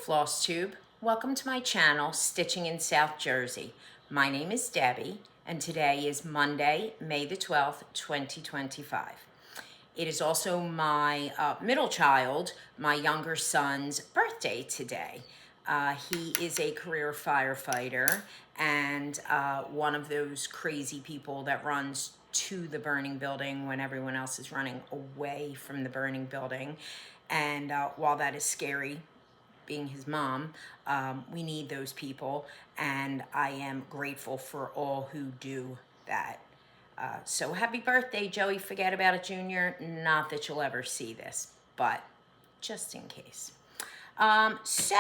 FLOSSTUBE. Welcome to my channel, Stitching in South Jersey. My name is Debbie, and today is Monday, May the 12th, 2025. It is also my middle child, my younger son's birthday today. He is a career firefighter and one of those crazy people that runs to the burning building when everyone else is running away from the burning building. And while that is scary, being his mom, we need those people, and I am grateful for all who do that. So happy birthday, Joey Forget About It Jr. Not that you'll ever see this, but just in case. So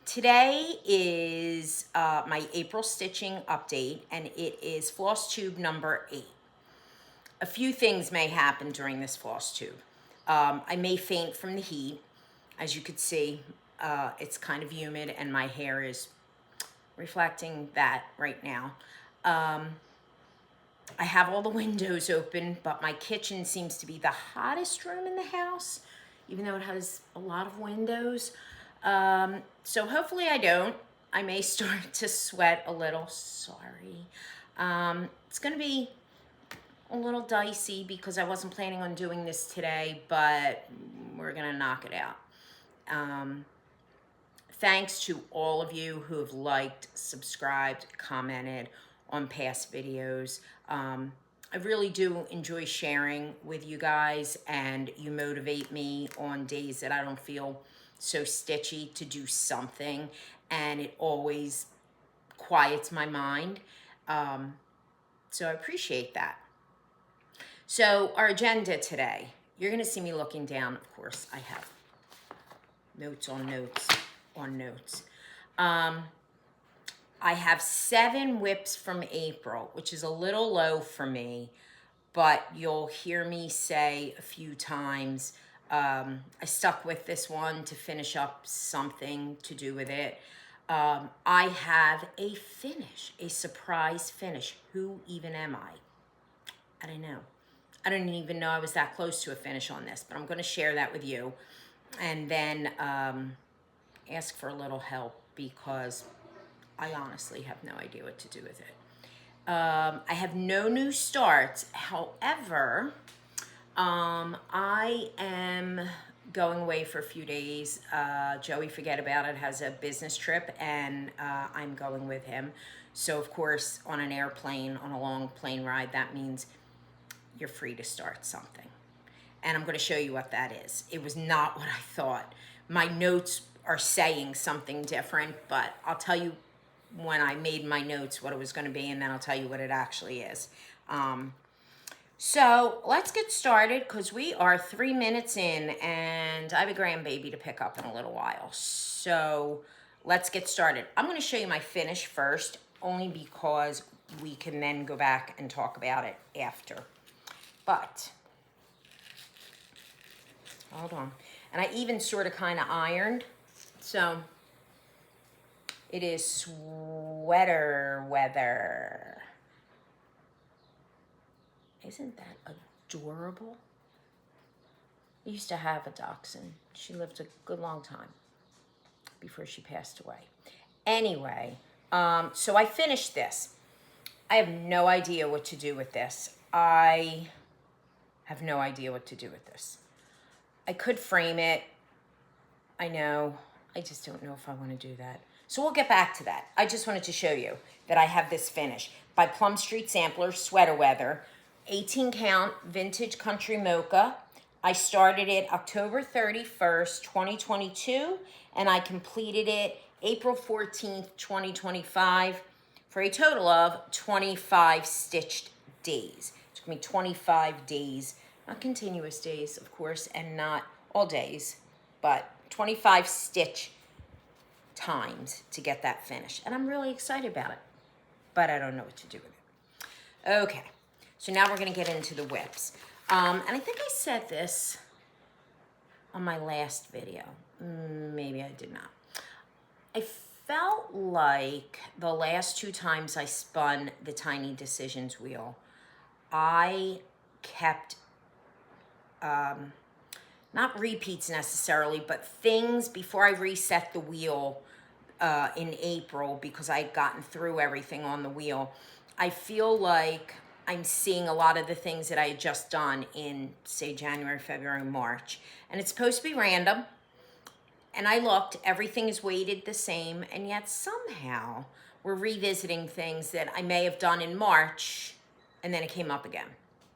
today is my April stitching update, and it is floss tube number 8. A few things may happen during this floss tube. I may faint from the heat. As you could see, it's kind of humid and my hair is reflecting that right now. I have all the windows open, but my kitchen seems to be the hottest room in the house, even though it has a lot of windows. So hopefully I don't. I may start to sweat a little, sorry. It's gonna be a little dicey because I wasn't planning on doing this today, but we're gonna knock it out. Thanks to all of you who have liked, subscribed, commented on past videos. I really do enjoy sharing with you guys, and you motivate me on days that I don't feel so stitchy to do something, and it always quiets my mind. So I appreciate that. So our agenda today, you're gonna see me looking down. Of course, I have notes on notes on notes. I have 7 whips from April, which is a little low for me, but you'll hear me say a few times, I stuck with this one to finish up something to do with it. I have a finish, a surprise finish. Who even am I? I don't know. I don't even know I was that close to a finish on this, but I'm going to share that with you. And then ask for a little help because I honestly have no idea what to do with it. I have no new starts. However, I am going away for a few days. Joey Forget About It has a business trip, and I'm going with him. So, of course, on an airplane, on a long plane ride, that means you're free to start something. And I'm going to show you what that is. It was not what I thought. My notes are saying something different, but I'll tell you when I made my notes what it was going to be, and then I'll tell you what it actually is. So let's get started because we are 3 minutes in, and I have a grandbaby to pick up in a little while. So let's get started. I'm going to show you my finish first, only because we can then go back and talk about it after. But hold on. And I even sort of kind of ironed. So it is sweater weather. Isn't that adorable? I used to have a dachshund. She lived a good long time before she passed away. Anyway, so I finished this. I have no idea what to do with this. I have no idea what to do with this. I could frame it. I know. I just don't know if I want to do that. So we'll get back to that. I just wanted to show you that I have this finish by Plum Street Sampler, Sweater Weather, 18 count, vintage country mocha. I started it October 31st, 2022, and I completed it April 14th, 2025, for a total of 25 stitched days. It took me 25 days. Not continuous days, of course, and not all days, but 25 stitch times to get that finish. And I'm really excited about it, but I don't know what to do with it. Okay, so now we're going to get into the whips. And I think I said this on my last video. Maybe I did not. I felt like the last 2 times I spun the Tiny Decisions wheel, I kept not repeats necessarily, but things before I reset the wheel in April, because I'd gotten through everything on the wheel. I feel like I'm seeing a lot of the things that I had just done in, say, January, February, March. And it's supposed to be random. And I looked, everything is weighted the same, and yet somehow we're revisiting things that I may have done in March, and then it came up again.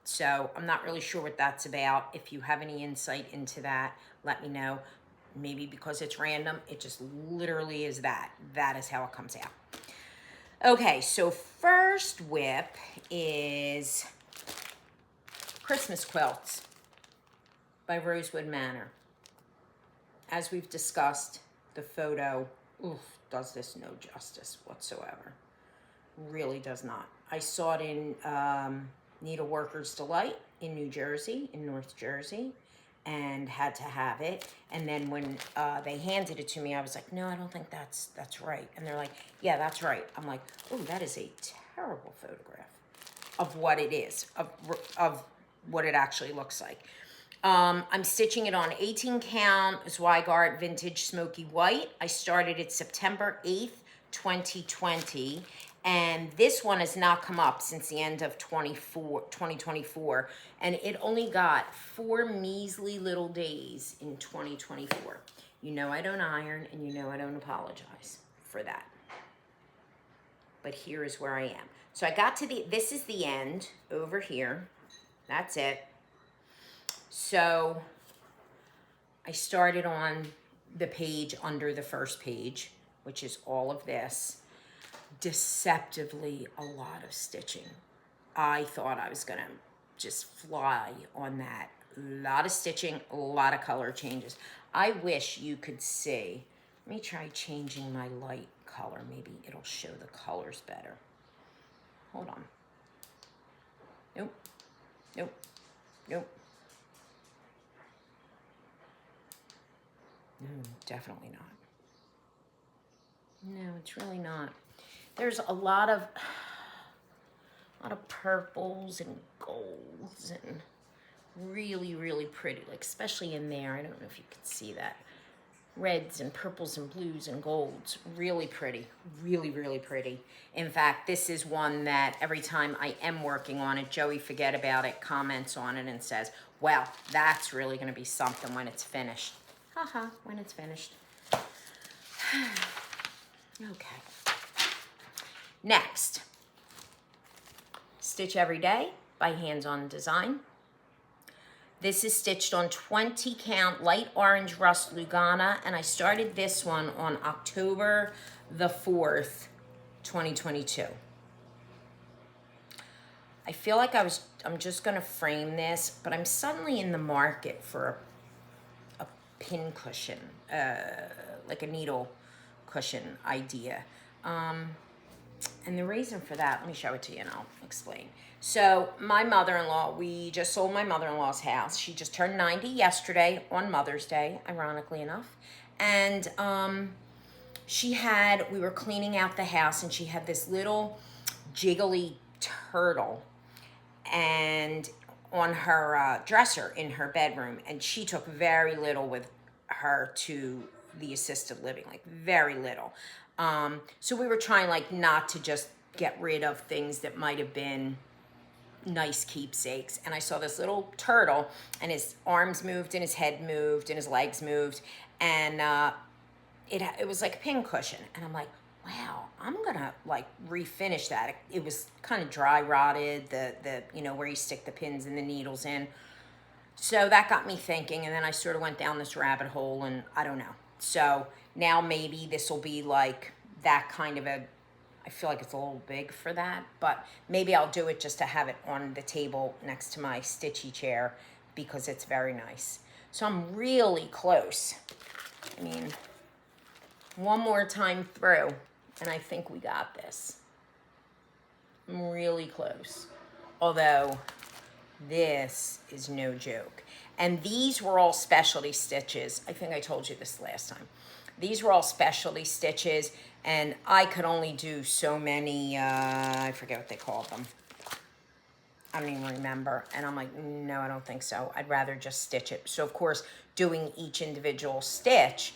So I'm not really sure what that's about. If you have any insight into that, let me know. Maybe because it's random, it just literally is that. That is how it comes out. Okay, so first whip is Christmas Quilts by Rosewood Manor. As we've discussed, the photo does this no justice whatsoever. Really does not. I saw it in Needleworker's Delight in New Jersey, in North Jersey, and had to have it. And then when they handed it to me, I was like, no, I don't think that's right. And they're like, yeah, that's right. I'm like, oh, that is a terrible photograph of what it is, of what it actually looks like. I'm stitching it on 18 count Zweigart Vintage Smoky White. I started it September 8th, 2020. And this one has not come up since the end of 2024. And it only got 4 measly little days in 2024. You know I don't iron, and you know I don't apologize for that. But here is where I am. So I got to this is the end over here. That's it. So I started on the page under the first page, which is all of this. Deceptively a lot of stitching. I thought I was gonna just fly on that. A lot of stitching, a lot of color changes. I wish you could see. Let me try changing my light color. Maybe it'll show the colors better. Hold on. Nope. Nope. Nope. No, definitely not. No, it's really not. There's a lot of purples and golds and really, really pretty, like especially in there. I don't know if you can see that. Reds and purples and blues and golds. Really pretty. Really, really pretty. In fact, this is one that every time I am working on it, Joey Forget About It comments on it and says, well, that's really going to be something when it's finished. Haha, when it's finished. Okay. Next, Stitch Every Day by Hands On Design. This is stitched on 20 count light orange rust Lugana, and I started this one on October the 4th, 2022. I feel like I'm just gonna frame this, but I'm suddenly in the market for a pin cushion, like a needle cushion idea. And the reason for that, let me show it to you and I'll explain. So my mother-in-law, we just sold my mother-in-law's house. She just turned 90 yesterday on Mother's Day, ironically enough. And we were cleaning out the house, and she had this little jiggly turtle and on her dresser in her bedroom. And she took very little with her to the assisted living, like very little. So we were trying like not to just get rid of things that might have been nice keepsakes. And I saw this little turtle, and his arms moved and his head moved and his legs moved, and it was like a pin cushion. And I'm like, wow, I'm gonna like refinish that. It was kind of dry rotted, the where you stick the pins and the needles in. So that got me thinking, and then I sort of went down this rabbit hole, and I don't know. So now maybe this will be like that kind of I feel like it's a little big for that, but maybe I'll do it just to have it on the table next to my stitchy chair because it's very nice. So I'm really close. I mean, one more time through, and I think we got this. I'm really close. Although, this is no joke. And these were all specialty stitches. I think I told you this last time. These were all specialty stitches, and I could only do so many, I forget what they called them. I don't even remember. And I'm like, no, I don't think so. I'd rather just stitch it. So of course, doing each individual stitch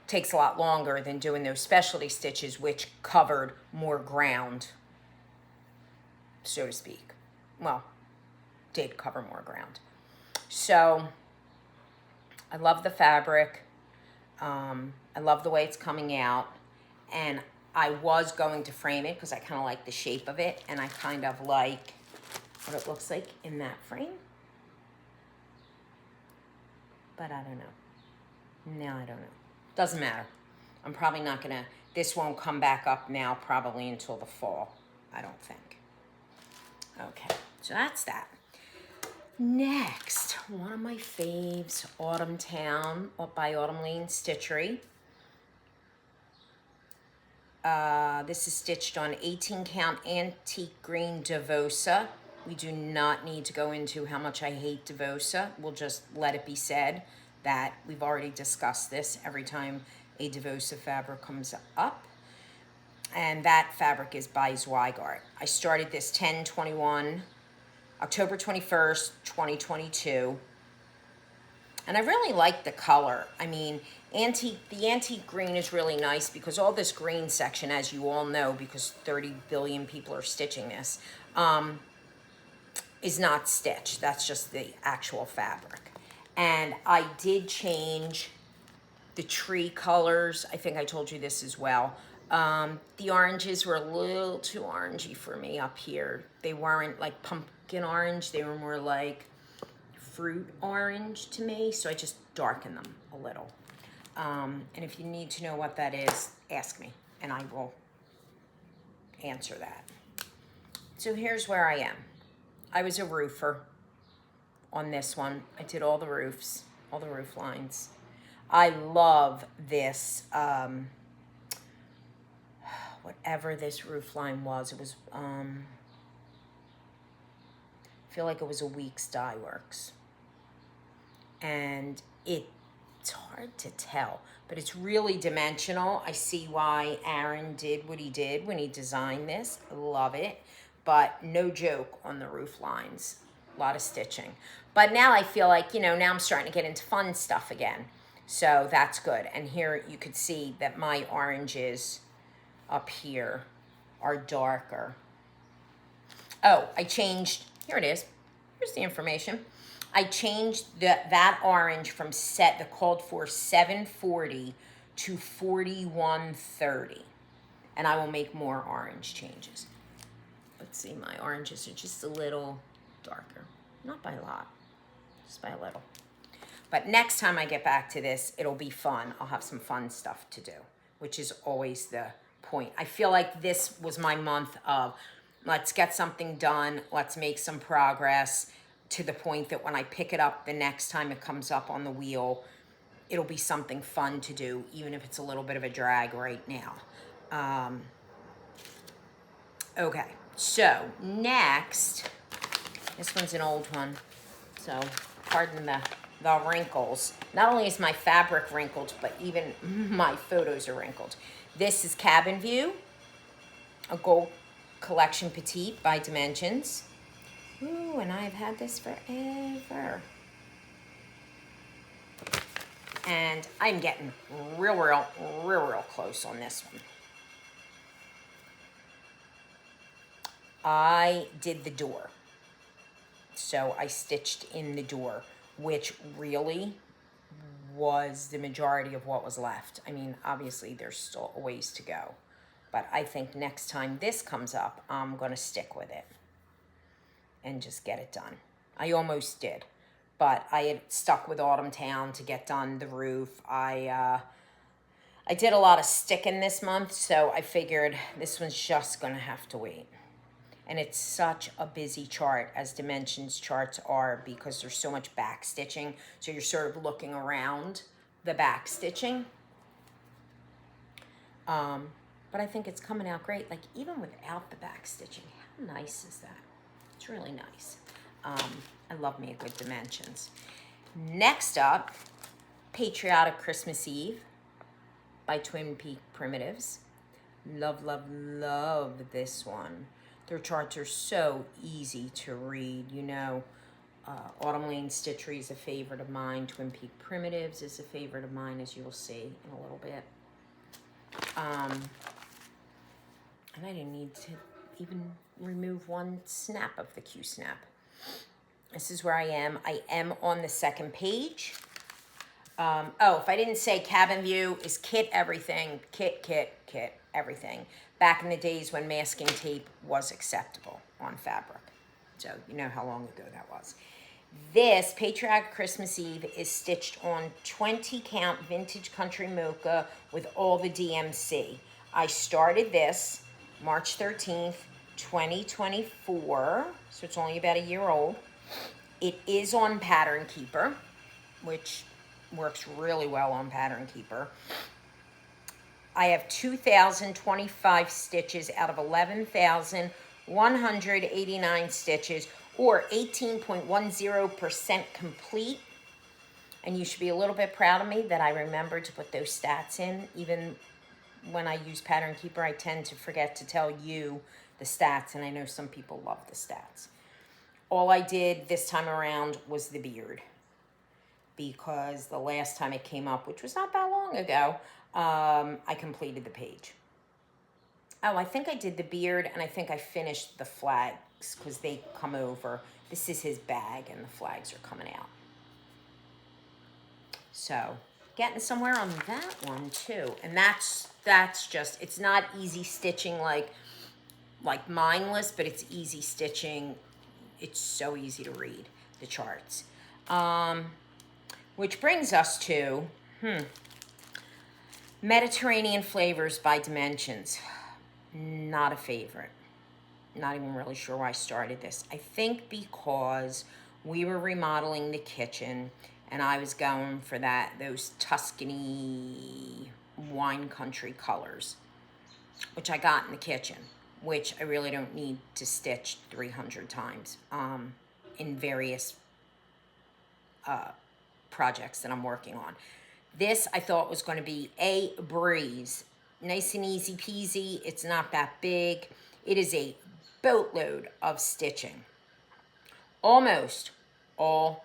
takes a lot longer than doing those specialty stitches, which covered more ground, so to speak. Well, did cover more ground. So I love the fabric. I love the way it's coming out. And I was going to frame it because I kind of like the shape of it. And I kind of like what it looks like in that frame. But I don't know. No, I don't know. Doesn't matter. I'm probably not going to, this won't come back up now probably until the fall, I don't think. Okay, so that's that. Next, one of my faves, Autumn Town by Autumn Lane Stitchery. This is stitched on 18 count antique green Devosa. We do not need to go into how much I hate Devosa. We'll just let it be said that we've already discussed this every time a Devosa fabric comes up. And that fabric is by Zweigart. I started this 10/21, October 21st, 2022. And I really like the color. I mean, the antique green is really nice because all this green section, as you all know, because 30 billion people are stitching this, is not stitched. That's just the actual fabric. And I did change the tree colors. I think I told you this as well. The oranges were a little too orangey for me up here. They weren't like pumpkin orange. They were more like fruit orange to me. So I just darkened them a little. And if you need to know what that is, ask me and I will answer that. So here's where I am. I was a roofer on this one. I did all the roofs, all the roof lines. I love this, whatever this roof line was. It was, I feel like it was a Weeks Dye Works. And it's hard to tell, but it's really dimensional. I see why Aaron did what he did when he designed this. I love it, but no joke on the roof lines. A lot of stitching. But now I feel like, now I'm starting to get into fun stuff again. So that's good. And here you could see that my oranges up here are darker. Oh, I changed, here it is. Here's the information. I changed that orange from that called for 740 to 4130. And I will make more orange changes. Let's see, my oranges are just a little darker. Not by a lot, just by a little. But next time I get back to this, it'll be fun. I'll have some fun stuff to do, which is always the point. I feel like this was my month of let's get something done. Let's make some progress to the point that when I pick it up the next time it comes up on the wheel, it'll be something fun to do, even if it's a little bit of a drag right now. Okay, so next, this one's an old one, so pardon the wrinkles. Not only is my fabric wrinkled, but even my photos are wrinkled. This is Cabin View, a gold collection petite by Dimensions. Ooh, and I've had this forever. And I'm getting real close on this one. I did the door. So I stitched in the door, which really was the majority of what was left. I mean, obviously there's still a ways to go, but I think next time this comes up, I'm gonna stick with it and just get it done. I almost did, but I had stuck with Autumn Town to get done the roof. I did a lot of sticking this month, so I figured this one's just gonna have to wait. And it's such a busy chart, as Dimensions charts are, because there's so much back stitching. So you're sort of looking around the back stitching. But I think it's coming out great. Like even without the back stitching, how nice is that? It's really nice. I love me a good Dimensions. Next up, Patriotic Christmas Eve by Twin Peak Primitives. Love this one. Their charts are so easy to read. You know, Autumn Lane Stitchery is a favorite of mine. Twin Peak Primitives is a favorite of mine, as you'll see in a little bit. And I didn't need to even remove one snap of the Q-snap. This is where I am. I am on the second page. Oh, if I didn't say, Cabin View is kit everything. Kit everything. Back in the days when masking tape was acceptable on fabric. So you know how long ago that was. This Patriotic Christmas Eve is stitched on 20 count vintage country mocha with all the DMC. I started this March 13th, 2024, so it's only about a year old. It is on Pattern Keeper, which works really well on Pattern Keeper. I have 2,025 stitches out of 11,189 stitches, or 18.10% complete. And you should be a little bit proud of me that I remembered to put those stats in. Even when I use Pattern Keeper, I tend to forget to tell you the stats, and I know some people love the stats. All I did this time around was the beard, because the last time it came up, which was not that long ago, I completed the page. Oh, I think I did the beard, and I think I finished the flags, because they come over. This is his bag, and the flags are coming out. So, getting somewhere on that one, too. And that's just, it's not easy stitching like mindless, but it's easy stitching. It's so easy to read, the charts. Which brings us to, Mediterranean Flavors by Dimensions. Not a favorite. Not even really sure why I started this. I think because we were remodeling the kitchen and I was going for those Tuscany wine country colors, which I got in the kitchen, which I really don't need to stitch 300 times in various projects that I'm working on. This I thought was going to be a breeze. Nice and easy peasy. It's not that big. It is a boatload of stitching. Almost put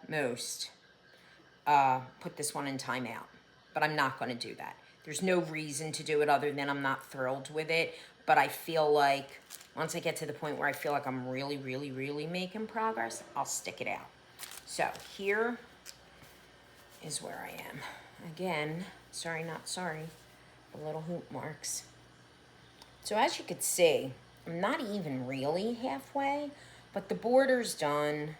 this one in timeout, but I'm not going to do that. There's no reason to do it other than I'm not thrilled with it, but I feel like once I get to the point where I feel like I'm really, really, really making progress, I'll stick it out. So here is where I am. Again, sorry, not sorry, the little hoop marks. So as you could see, I'm not even really halfway, but the border's done.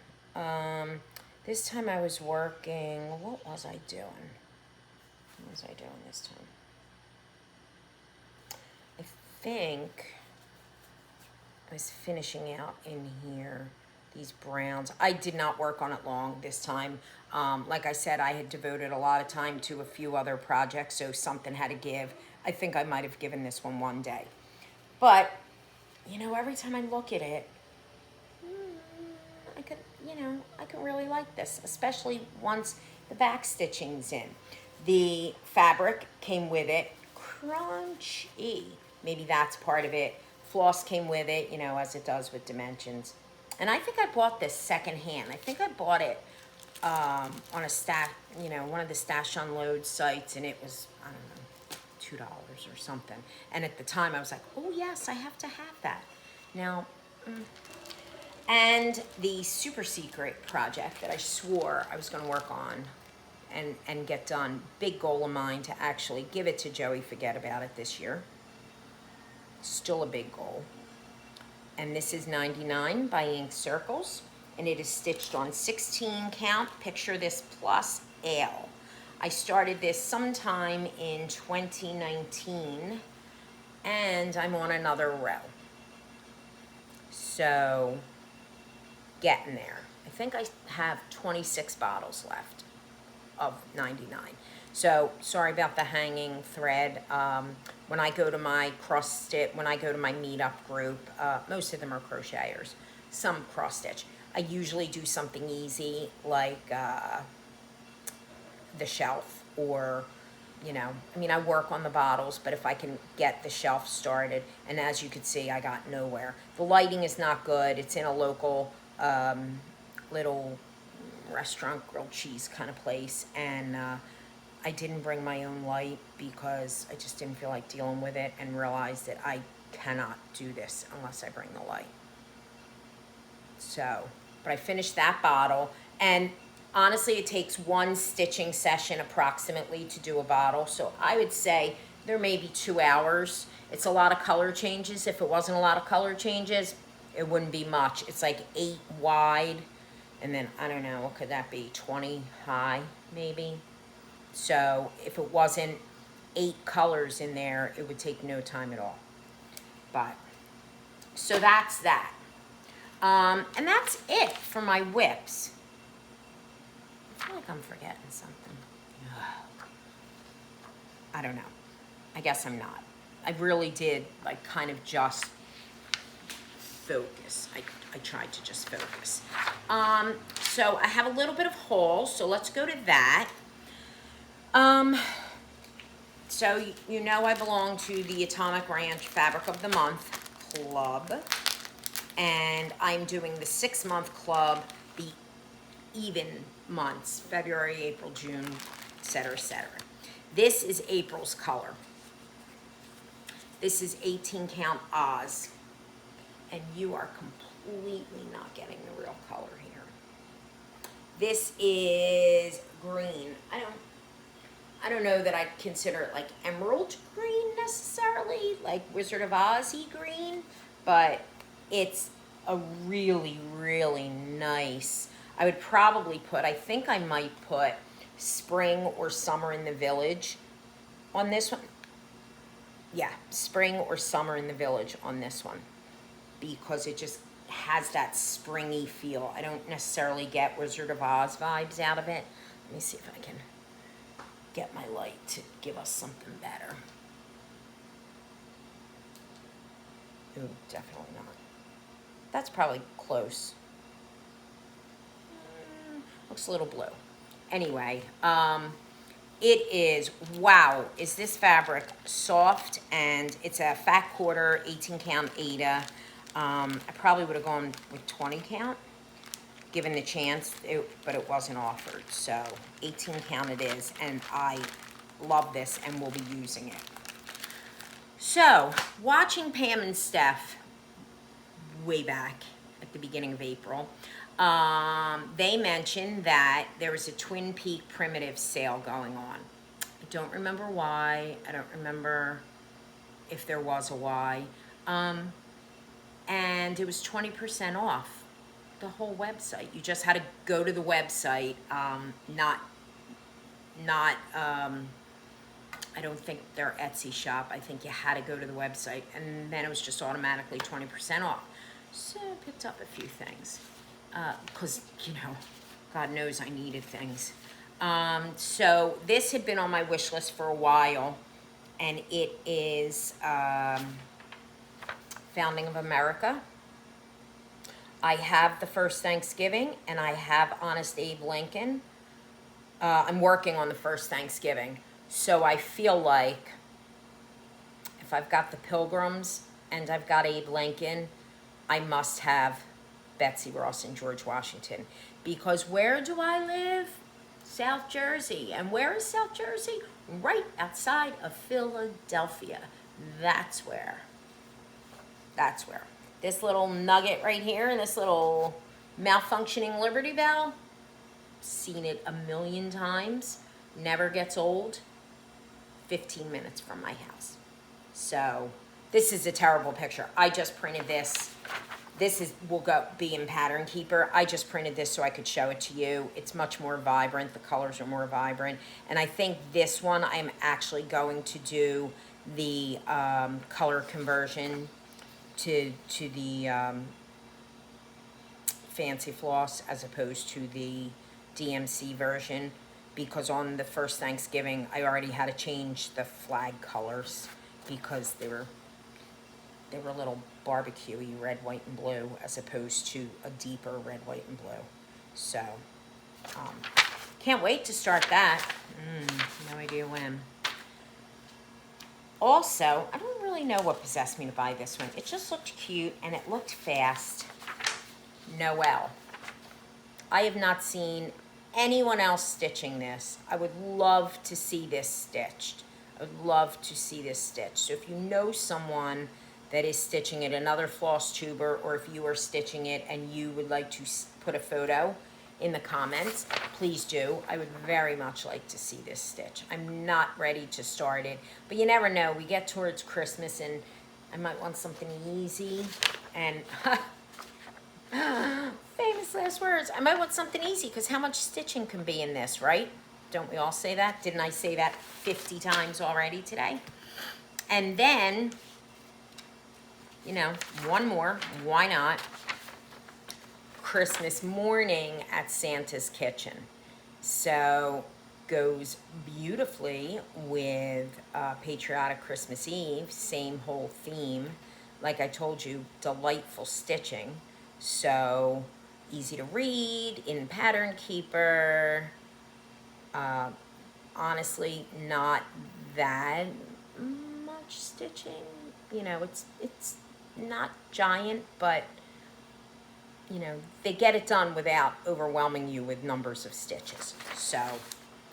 This time I was working, what was I doing? What was I doing this time? I think I was finishing out in here these browns. I did not work on it long this time. Like I said, I had devoted a lot of time to a few other projects, so something had to give. I think I might have given this one day. But, you know, every time I look at it, I could really like this, especially once the back stitching's in. The fabric came with it, crunchy. Maybe that's part of it. Floss came with it, you know, as it does with Dimensions. And I think I bought this secondhand. I think I bought it on a one of the Stash Unload sites, and it was, I don't know, $2 or something. And at the time I was like, oh yes, I have to have that. Now, and the super secret project that I swore I was going to work on and get done, big goal of mine to actually give it to Joey Forget About It this year. Still a big goal. And this is 99 by Ink Circles, and it is stitched on 16 count. Picture this plus L. I started this sometime in 2019, and I'm on another row. So, getting there. I think I have 26 bottles left of 99. So, sorry about the hanging thread. When I go to my when I go to my meetup group, most of them are crocheters, some cross stitch. I usually do something easy like the shelf or you know, I mean, I work on the bottles, but if I can get the shelf started, and as you can see, I got nowhere. The lighting is not good. It's in a local little restaurant, grilled cheese kind of place, and I didn't bring my own light because I just didn't feel like dealing with it, and realized that I cannot do this unless I bring the light. So, but I finished that bottle, and honestly, it takes one stitching session approximately to do a bottle. So I would say there may be 2 hours. It's a lot of color changes. If it wasn't a lot of color changes, it wouldn't be much. It's like 8 wide, and then, I don't know, what could that be, 20 high, maybe? So if it wasn't 8 colors in there, it would take no time at all. But, so that's that. And that's it for my whips. I feel like I'm forgetting something. I don't know. I guess I'm not. I really did, like, kind of just focus. I tried to just focus. So I have a little bit of haul, so let's go to that. So you know I belong to the Atomic Ranch Fabric of the Month Club, and I'm doing the 6-month club, the even months, February, April, June, etc., etc. This is April's color. This is 18 count Oz, and you are completely not getting the real color here. This is green. I don't know that I'd consider it like emerald green necessarily, like Wizard of Oz-y green, but it's a really, really nice. I would probably put, I think I might put Spring or Summer in the Village on this one. Yeah, Spring or Summer in the Village on this one, because it just has that springy feel. I don't necessarily get Wizard of Oz vibes out of it. Let me see if I can get my light to give us something better. Ooh, definitely not. That's probably close. Looks a little blue. Anyway, it is, wow, is this fabric soft, and it's a fat quarter, 18 count Aida. I probably would have gone with 20 count, given the chance, but it wasn't offered. So 18 count it is, and I love this and will be using it. So, watching Pam and Steph way back at the beginning of April, they mentioned that there was a Twin Peak primitive sale going on. I don't remember why. I don't remember if there was a why. And it was 20% off the whole website. You just had to go to the website, I don't think their Etsy shop. I think you had to go to the website, and then it was just automatically 20% off. So I picked up a few things, because, you know, God knows I needed things. So this had been on my wish list for a while, and it is Founding of America. I have the First Thanksgiving, and I have Honest Abe Lincoln. I'm working on the First Thanksgiving. So I feel like if I've got the Pilgrims and I've got Abe Lincoln, I must have Betsy Ross and George Washington. Because where do I live? South Jersey. And where is South Jersey? Right outside of Philadelphia. That's where. That's where. This little nugget right here and this little malfunctioning Liberty Bell, seen it a million times, never gets old. 15 minutes from my house. So this is a terrible picture. I just printed this. This will be in Pattern Keeper. I just printed this so I could show it to you. It's much more vibrant. The colors are more vibrant. And I think this one I'm actually going to do the color conversion to the Fancy Floss as opposed to the DMC version, because on the First Thanksgiving I already had to change the flag colors because they were a little barbecue-y red, white, and blue as opposed to a deeper red, white, and blue. So can't wait to start that. No idea when. Also, I don't really know what possessed me to buy this one. It just looked cute and it looked fast. Noel. I have not seen anyone else stitching this. I would love to see this stitched. I would love to see this stitched. So if you know someone that is stitching it, another floss tuber, or if you are stitching it and you would like to put a photo in the comments, please do. I would very much like to see this stitch. I'm not ready to start it, but you never know. We get towards Christmas and I might want something easy and famous last words. I might want something easy because how much stitching can be in this, right? Don't we all say that? Didn't I say that 50 times already today? And then, you know, one more, why not? Christmas morning at Santa's Kitchen. So goes beautifully with Patriotic Christmas Eve, same whole theme. Like I told you, delightful stitching. So easy to read, in Pattern Keeper. Honestly, not that much stitching. You know, it's not giant, but you know, they get it done without overwhelming you with numbers of stitches. So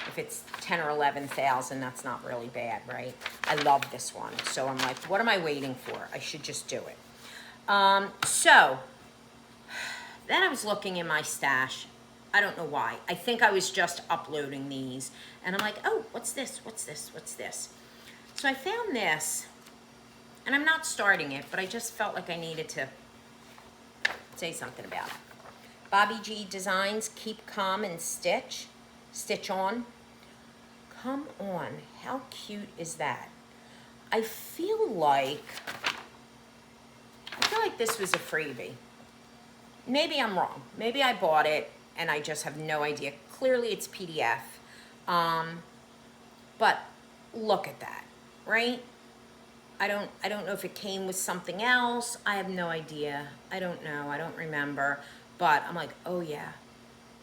if it's 10 or 11,000, that's not really bad, right? I love this one. So I'm like, what am I waiting for? I should just do it. So then I was looking in my stash. I don't know why. I think I was just uploading these. And I'm like, oh, what's this? What's this? What's this? So I found this. And I'm not starting it, but I just felt like I needed to say something about it. Bobby G Designs, Keep Calm and Stitch. Stitch On. Come on. How cute is that? I feel like this was a freebie. Maybe I'm wrong. Maybe I bought it and I just have no idea. Clearly it's PDF. But look at that, right? I don't know if it came with something else. I have no idea. I don't know. I don't remember. But I'm like, oh yeah,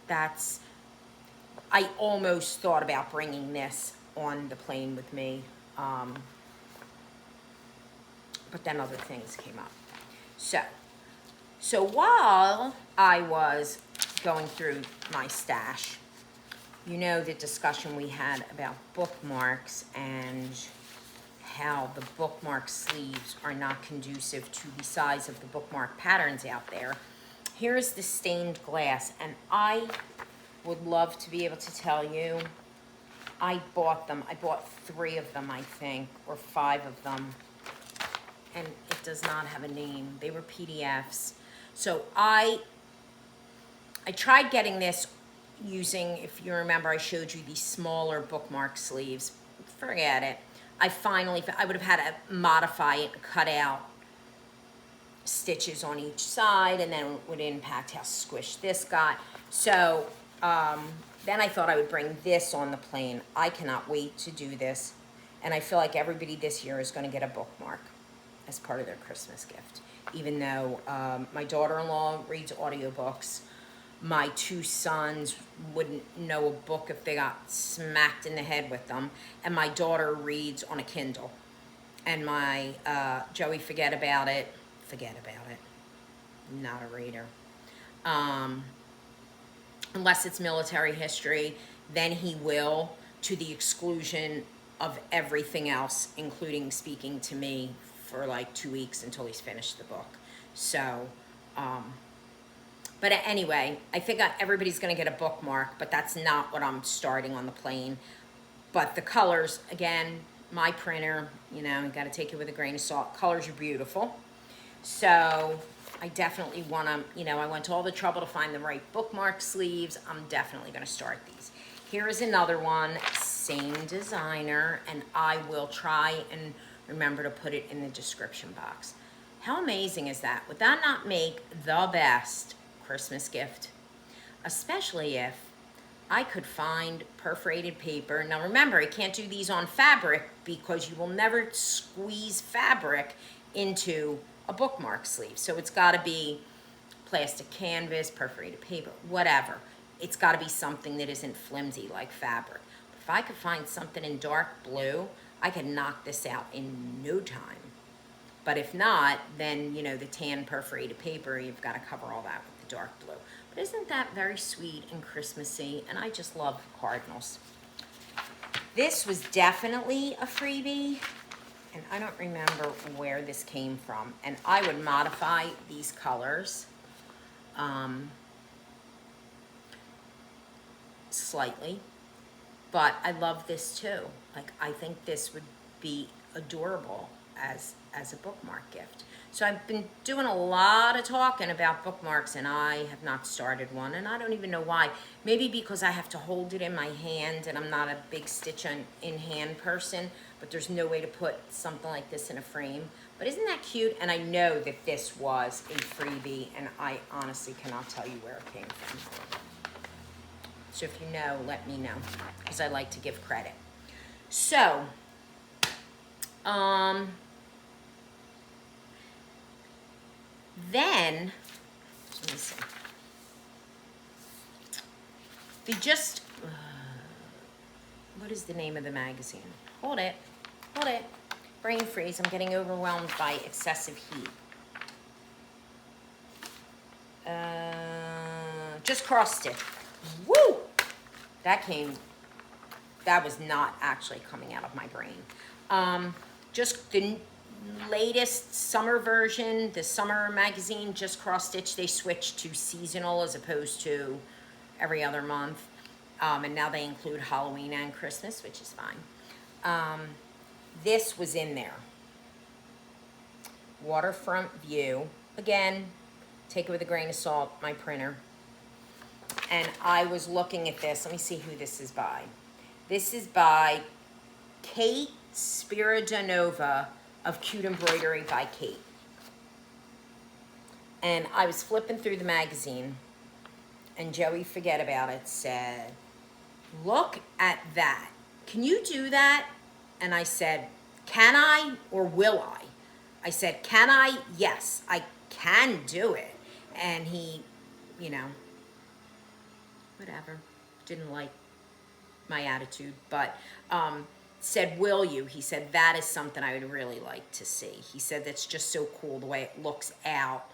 I almost thought about bringing this on the plane with me. But then other things came up. So while I was going through my stash, you know the discussion we had about bookmarks and how the bookmark sleeves are not conducive to the size of the bookmark patterns out there. Here's the stained glass, and I would love to be able to tell you, I bought them. I bought 3 of them, I think, or 5 of them, and it does not have a name. They were PDFs. So I tried getting this using, if you remember, I showed you these smaller bookmark sleeves. Forget it. I would have had to modify it, cut out stitches on each side, and then it would impact how squished this got. So then I thought I would bring this on the plane. I cannot wait to do this. And I feel like everybody this year is going to get a bookmark as part of their Christmas gift. Even though my daughter-in-law reads audiobooks, my 2 sons wouldn't know a book if they got smacked in the head with them, and my daughter reads on a Kindle. And my Joey, forget about it, not a reader. Unless it's military history, then he will, to the exclusion of everything else, including speaking to me for like 2 weeks until he's finished the book. So, but anyway, I think everybody's going to get a bookmark, but that's not what I'm starting on the plane. But the colors, again, my printer, you know, you got to take it with a grain of salt. Colors are beautiful. So I definitely want to, you know, I went to all the trouble to find the right bookmark sleeves. I'm definitely going to start these. Here is another one, same designer, and I will try and remember to put it in the description box. How amazing is that? Would that not make the best Christmas gift? Especially if I could find perforated paper. Now remember, I can't do these on fabric because you will never squeeze fabric into a bookmark sleeve. So it's got to be plastic canvas, perforated paper, whatever. It's got to be something that isn't flimsy like fabric. If I could find something in dark blue, I could knock this out in no time. But if not, then, you know, the tan perforated paper, you've got to cover all that with the dark blue. But isn't that very sweet and Christmassy? And I just love cardinals. This was definitely a freebie, and I don't remember where this came from. And I would modify these colors slightly, but I love this too. Like, I think this would be adorable as a bookmark gift. So I've been doing a lot of talking about bookmarks, and I have not started one, and I don't even know why. Maybe because I have to hold it in my hand, and I'm not a big stitch in hand person, but there's no way to put something like this in a frame. But isn't that cute? And I know that this was a freebie, and I honestly cannot tell you where it came from. So if you know, let me know, because I like to give credit. So, then, let me see. What is the name of the magazine? Hold it. Brain freeze, I'm getting overwhelmed by excessive heat. Just cross stitch. Woo! That was not actually coming out of my brain. Just the latest summer version, the summer magazine, just cross stitch. They switched to seasonal as opposed to every other month. And now they include Halloween and Christmas, which is fine. This was in there. Waterfront View. Again, take it with a grain of salt, my printer. And I was looking at this. Let me see who this is by. This is by Kate Spiridonova of Cute Embroidery by Kate. And I was flipping through the magazine, and Joey Forget About It said, look at that. Can you do that? And I said, can I or will I? I said, can I? Yes, I can do it. And he, you know, whatever, didn't like my attitude, but said, will you? He said, that is something I would really like to see. He said, that's just so cool the way it looks out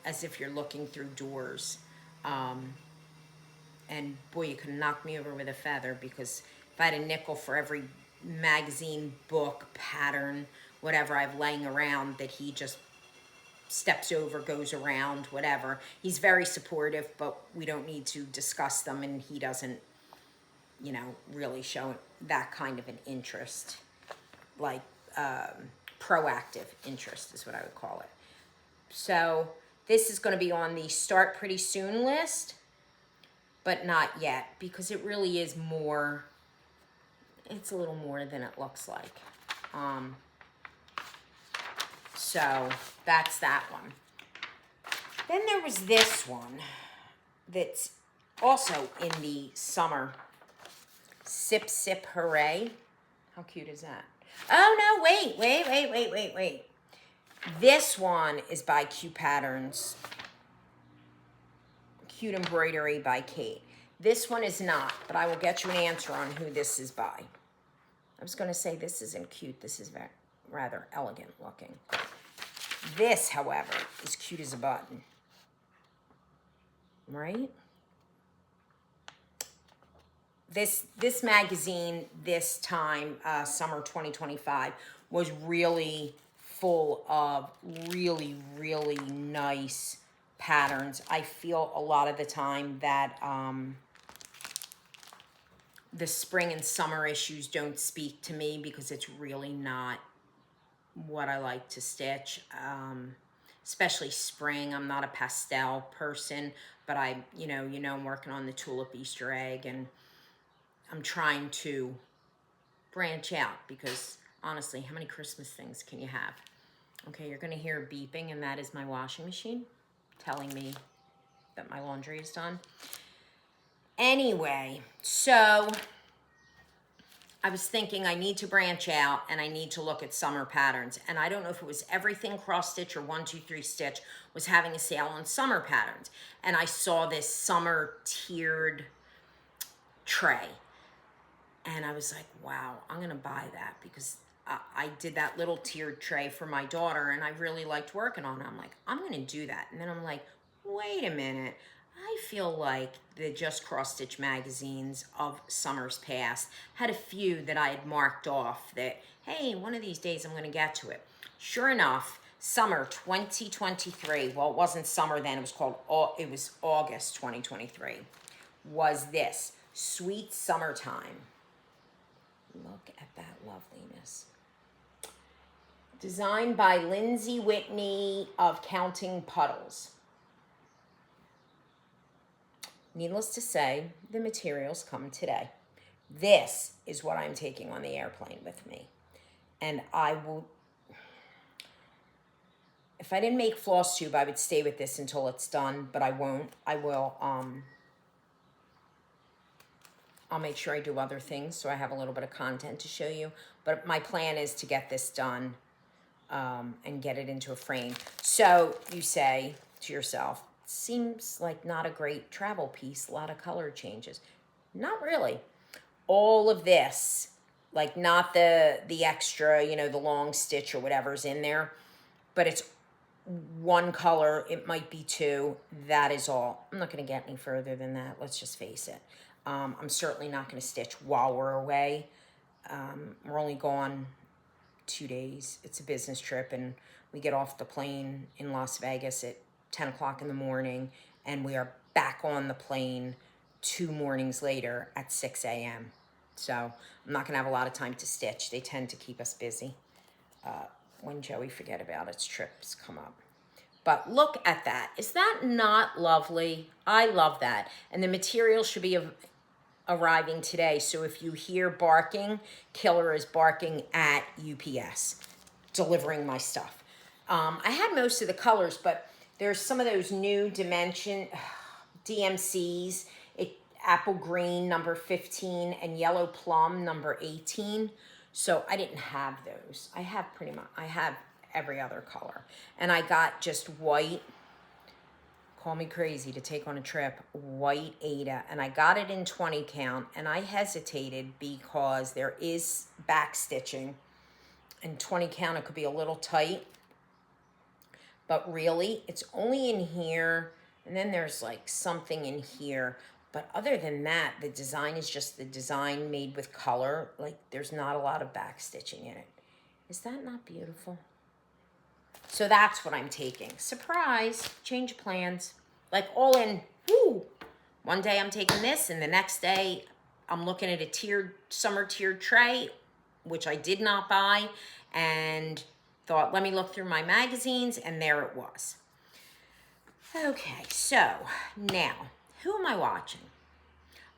as if you're looking through doors. And boy, you could knock me over with a feather, because if I had a nickel for every magazine, book, pattern, whatever I've laying around that he just steps over, goes around, whatever. He's very supportive, but we don't need to discuss them, and he doesn't, you know, really show that kind of an interest, like proactive interest is what I would call it. So this is going to be on the start pretty soon list, but not yet, because it really is more, it's a little more than it looks like. So that's that one. Then there was this one that's also in the summer. Sip Sip Hooray. How cute is that? Oh no, wait. This one is by Q Patterns. Cute Embroidery by Kate. This one is not, but I will get you an answer on who this is by. I was going to say this isn't cute. This is rather elegant looking. This, however, is cute as a button. Right? This magazine this time, summer 2025, was really full of really, really nice patterns. I feel a lot of the time that the spring and summer issues don't speak to me, because it's really not what I like to stitch. Especially spring. I'm not a pastel person, but I'm working on the tulip Easter egg, and I'm trying to branch out, because honestly, how many Christmas things can you have? Okay, you're going to hear beeping, and that is my washing machine telling me that my laundry is done. Anyway, so I was thinking I need to branch out, and I need to look at summer patterns. And I don't know if it was Everything Cross Stitch or 123 Stitch was having a sale on summer patterns. And I saw this summer tiered tray. And I was like, wow, I'm going to buy that because I did that little tiered tray for my daughter and I really liked working on it. I'm like, I'm going to do that. And then I'm like, wait a minute. I feel like the Just Cross Stitch magazines of summers past had a few that I had marked off that, hey, one of these days I'm going to get to it. Sure enough, summer 2023, well, it wasn't summer then, it was August 2023, was this Sweet Summertime. Look at that loveliness. Designed by Lindsay Whitney of Counting Puddles. Needless to say, the materials come today. This is what I'm taking on the airplane with me. And I will, if I didn't make FLOSSTUBE, I would stay with this until it's done, but I won't. I will, I'll make sure I do other things so I have a little bit of content to show you. But my plan is to get this done and get it into a frame. So you say to yourself, seems like not a great travel piece, a lot of color changes. Not really. All of this, like not the extra, you know, the long stitch or whatever's in there, but it's one color, it might be two, that is all. I'm not going to get any further than that, let's just face it. I'm certainly not going to stitch while we're away. We're only gone 2 days. It's a business trip, and we get off the plane in Las Vegas at 10 o'clock in the morning, and we are back on the plane 2 mornings later at 6 a.m. So I'm not going to have a lot of time to stitch. They tend to keep us busy when Joey forget about its trips come up. But look at that. Is that not lovely? I love that. And the material should be arriving today. So if you hear barking, Killer is barking at UPS, delivering my stuff. I had most of the colors, but there's some of those new dimension DMCs, apple green number 15 and yellow plum number 18. So I didn't have those. I have every other color. And I got just white, call me crazy to take on a trip, white Aida, and I got it in 20 count, and I hesitated because there is back stitching, and 20 count it could be a little tight, but really it's only in here, and then there's like something in here, but other than that, the design is just the design made with color. Like there's not a lot of back stitching in it. Is that not beautiful? So that's what I'm taking. Surprise, change of plans. Like all in, woo. One day I'm taking this, and the next day I'm looking at a summer tiered tray, which I did not buy, and thought, let me look through my magazines, and there it was. Okay, so now, who am I watching?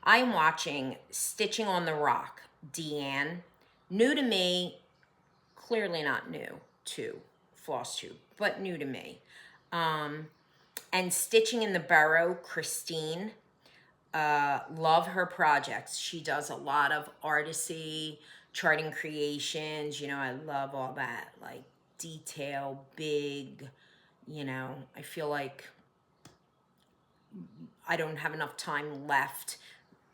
I'm watching Stitching on the Rock, Deanne. New to me, clearly not new to FLOSSTUBE, but new to me. And Stitching in the Burrow, Christine. Love her projects. She does a lot of artsy, charting creations. You know, I love all that, like detail, big, you know, I feel like I don't have enough time left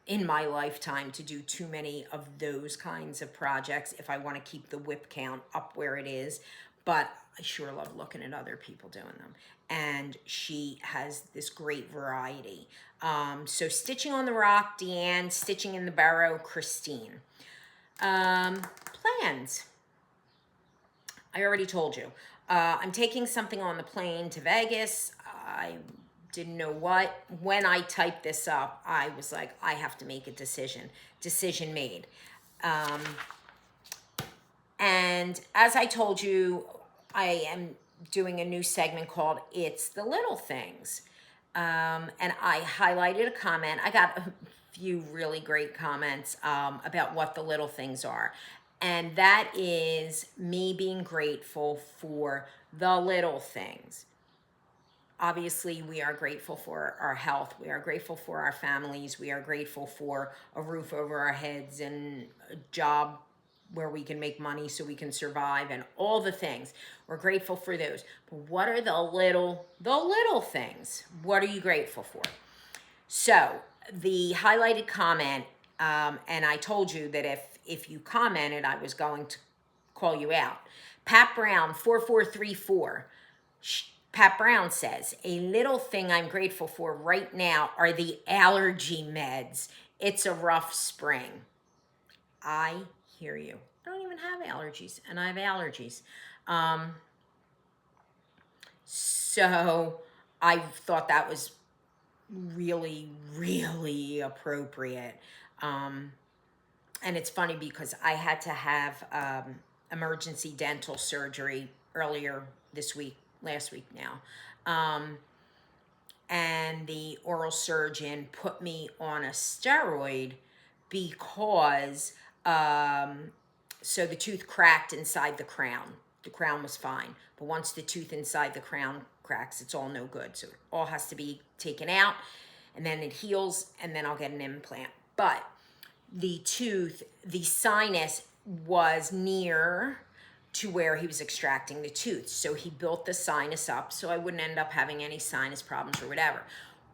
in my lifetime to do too many of those kinds of projects if I want to keep the whip count up where it is. But I sure love looking at other people doing them. And she has this great variety. So Stitching on the Rock, Deanne. Stitching in the Burrow, Christine. Plans. I already told you. I'm taking something on the plane to Vegas. I didn't know what. When I typed this up, I was like, I have to make a decision. Decision made. And as I told you, I am doing a new segment called It's the Little Things. And I highlighted a comment. I got a few really great comments about what the little things are. And that is me being grateful for the little things. Obviously, we are grateful for our health. We are grateful for our families. We are grateful for a roof over our heads and a job where we can make money so we can survive and all the things. We're grateful for those. But what are the little things? What are you grateful for? So the highlighted comment And I told you that if you commented, I was going to call you out. Pat Brown 4434. Pat Brown says, a little thing I'm grateful for right now are the allergy meds. It's a rough spring. I hear you. I don't even have allergies, and I have allergies. So I thought that was really, really appropriate. And it's funny because I had to have emergency dental surgery earlier this week, last week now. And the oral surgeon put me on a steroid because so the tooth cracked inside the crown. The crown was fine, but once the tooth inside the crown cracks, it's all no good. So it all has to be taken out, and then it heals, and then I'll get an implant. But the tooth, the sinus was near to where he was extracting the tooth. So he built the sinus up so I wouldn't end up having any sinus problems or whatever.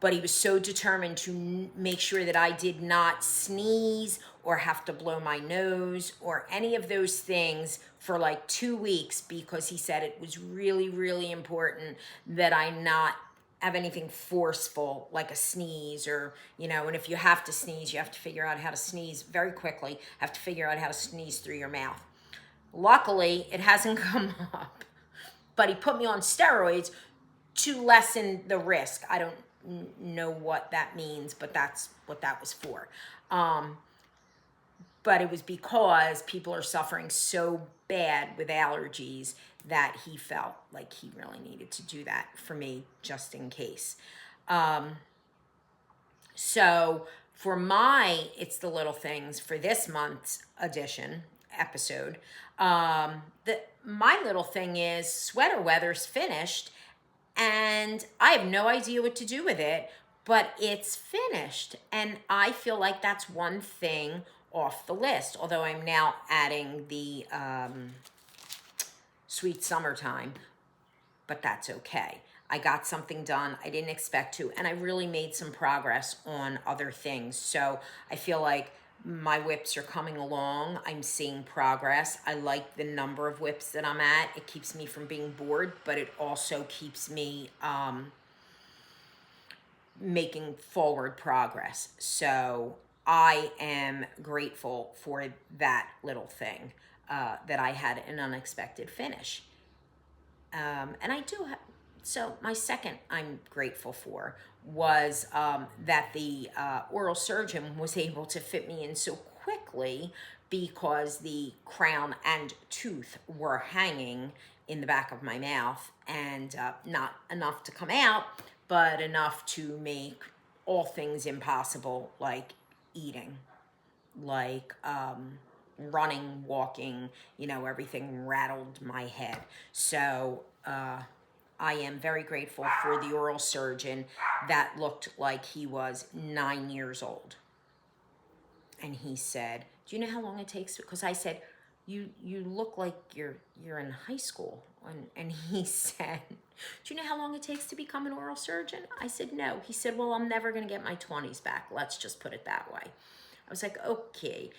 But he was so determined to make sure that I did not sneeze or have to blow my nose or any of those things for like 2 weeks, because he said it was really, really important that I not have anything forceful like a sneeze, or, you know, and if you have to sneeze, you have to figure out how to sneeze very quickly, have to figure out how to sneeze through your mouth. Luckily, it hasn't come up, but he put me on steroids to lessen the risk. I don't know what that means, but that's what that was for. But it was because people are suffering so bad with allergies that he felt like he really needed to do that for me, just in case. So for my It's the Little Things for this month's episode, my little thing is sweater weather's finished, and I have no idea what to do with it, but it's finished. And I feel like that's one thing off the list, although I'm now adding the Sweet Summertime, but that's okay. I got something done I didn't expect to, and I really made some progress on other things. So I feel like my whips are coming along. I'm seeing progress. I like the number of whips that I'm at. It keeps me from being bored, but it also keeps me making forward progress. So I am grateful for that little thing, that I had an unexpected finish. And I do have, so my second I'm grateful for was that the oral surgeon was able to fit me in so quickly, because the crown and tooth were hanging in the back of my mouth, and not enough to come out, but enough to make all things impossible, like eating, like running, walking, you know, everything rattled my head. So I am very grateful for the oral surgeon that looked like he was 9 years old. And he said, do you know how long it takes? Because I said, you look like you're in high school. And he said, do you know how long it takes to become an oral surgeon? I said, no. He said, well, I'm never going to get my 20s back. Let's just put it that way. I was like, okay.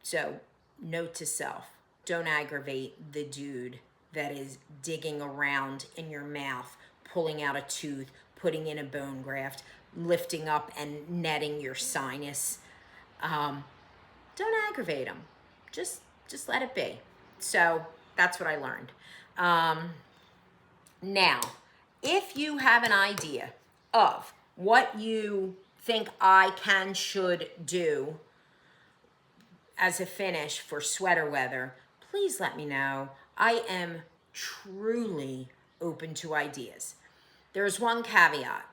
So, note to self, don't aggravate the dude that is digging around in your mouth, pulling out a tooth, putting in a bone graft, lifting up and netting your sinus. Don't aggravate him. Just let it be. So that's what I learned. Now, if you have an idea of what you think I should do as a finish for sweater weather, please let me know. I am truly open to ideas. There's one caveat.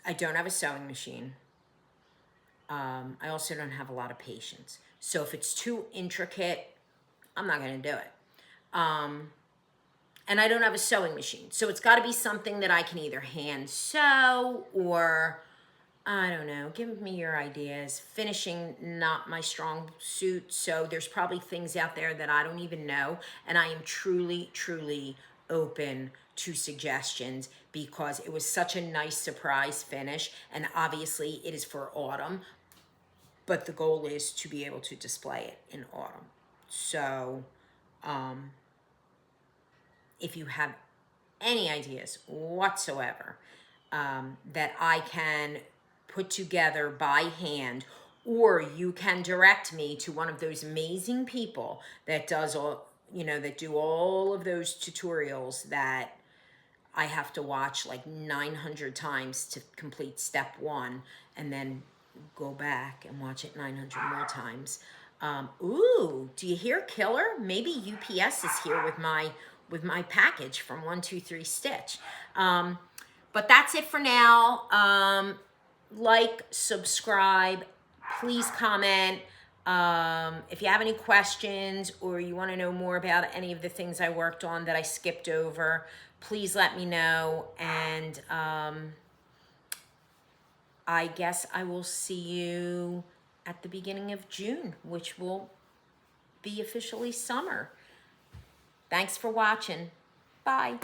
I don't have a sewing machine. I also don't have a lot of patience. So if it's too intricate, I'm not going to do it. And I don't have a sewing machine. So it's got to be something that I can either hand sew, or, I don't know, give me your ideas. Finishing, not my strong suit. So there's probably things out there that I don't even know. And I am truly, truly open to suggestions because it was such a nice surprise finish, and obviously it is for autumn, but the goal is to be able to display it in autumn. So if you have any ideas whatsoever that I can put together by hand, or you can direct me to one of those amazing people that does all, that do all of those tutorials that I have to watch like 900 times to complete step 1, and then go back and watch it 900 more times. Ooh, do you hear killer? Maybe UPS is here with my package from 123 Stitch. But that's it for now. Like, subscribe, please comment. If you have any questions or you want to know more about any of the things I worked on that I skipped over, please let me know. And I guess I will see you at the beginning of June, which will be officially summer. Thanks for watching. Bye.